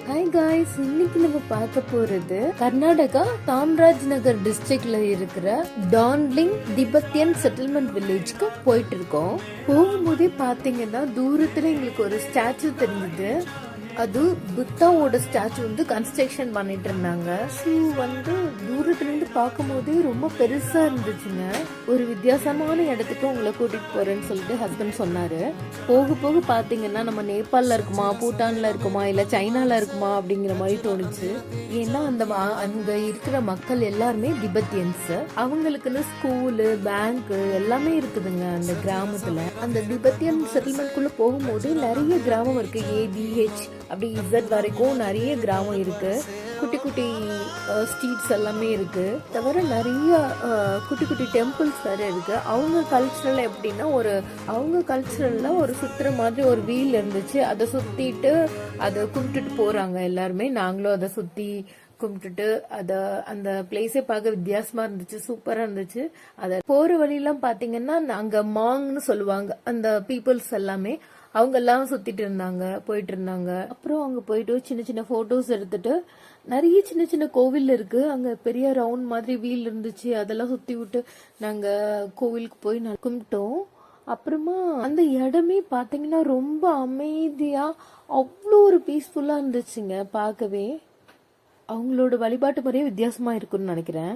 Hi guys, இன்னைக்கு நம்ம பார்க்க போறது கர்நாடகா தாம்ராஜ் நகர் டிஸ்ட்ரிக்ட்ல இருக்கிற டான்லிங் திபெத்தியன் செட்டில்மெண்ட் வில்லேஜ்க்கு போயிட்டு இருக்கோம். போகும்போதே பாத்தீங்கன்னா தூரத்துல எங்களுக்கு ஒரு ஸ்டாச்சு தெரிஞ்சது. அது புத்தாவோட ஸ்டாச்சு வந்து கன்ஸ்ட்ரக்ஷன் பண்ணிட்டு இருந்தாங்க. தூரத்துல இருந்து பார்க்கும் போதே ரொம்ப பெருசா இருந்துச்சுங்க. ஒரு வித்தியாசமான இடத்துக்கு உங்களை கூட்டிட்டு போறேன்னு சொல்லிட்டு ஹஸ்பண்ட் சொன்னாரு. போக போக பாத்தீங்கன்னா நம்ம நேபாள்ல இருக்குமா, பூட்டான்ல இருக்குமா, இல்ல சைனால இருக்குமா அப்படிங்கிற மாதிரி தோணுச்சு. ஏன்னா அங்க இருக்கிற மக்கள் எல்லாருமே திபெத்தியன்ஸ். அவங்களுக்குன்னு ஸ்கூலு, பேங்க் எல்லாமே இருக்குதுங்க அந்த கிராமத்துல. அந்த திபெத்தியன் செட்டில்மெண்ட்குள்ள போகும்போது நிறைய கிராமம் இருக்கு. ADH அப்படி இசட் வரைக்கும் நிறைய கிராமம் இருக்கு. குட்டி குட்டி ஸ்ட்ரீட்ஸ் எல்லாமே இருக்கு. தவிர நிறைய குட்டி குட்டி டெம்பிள்ஸ் வேற இருக்கு. அவங்க கல்ச்சரல்ல ஒரு சுத்துற மாதிரி ஒரு வீல் இருந்துச்சு. அதை சுத்திட்டு அதை கும்பிட்டுட்டு போறாங்க எல்லாருமே. நாங்களும் அதை சுத்தி கும்பிட்டுட்டு அந்த பிளேஸே பார்க்க வித்தியாசமா இருந்துச்சு, சூப்பரா இருந்துச்சு. அத போற வழியெல்லாம் பாத்தீங்கன்னா அங்க மாங்னு சொல்லுவாங்க அந்த பீப்புள்ஸ் எல்லாமே. அவங்க எல்லாம் சுத்திட்டு இருந்தாங்க, போயிட்டு இருந்தாங்க. அப்புறம் அங்க போயிட்டு சின்ன சின்ன போட்டோஸ் எடுத்துட்டு நிறைய சின்ன சின்ன கோவில் இருக்கு. அங்க பெரிய ரவுண்ட் மாதிரி வீல் இருந்துச்சு. அதெல்லாம் சுத்தி விட்டு நாங்க கோவிலுக்கு போய் கும்பிட்டோம். அப்புறமா அந்த இடமே பாத்தீங்கன்னா ரொம்ப அமைதியா அவ்வளோ ஒரு பீஸ்ஃபுல்லா இருந்துச்சுங்க பார்க்கவே. அவங்களோட வழிபாட்டு முறையே வித்தியாசமா இருக்குன்னு நினைக்கிறேன்.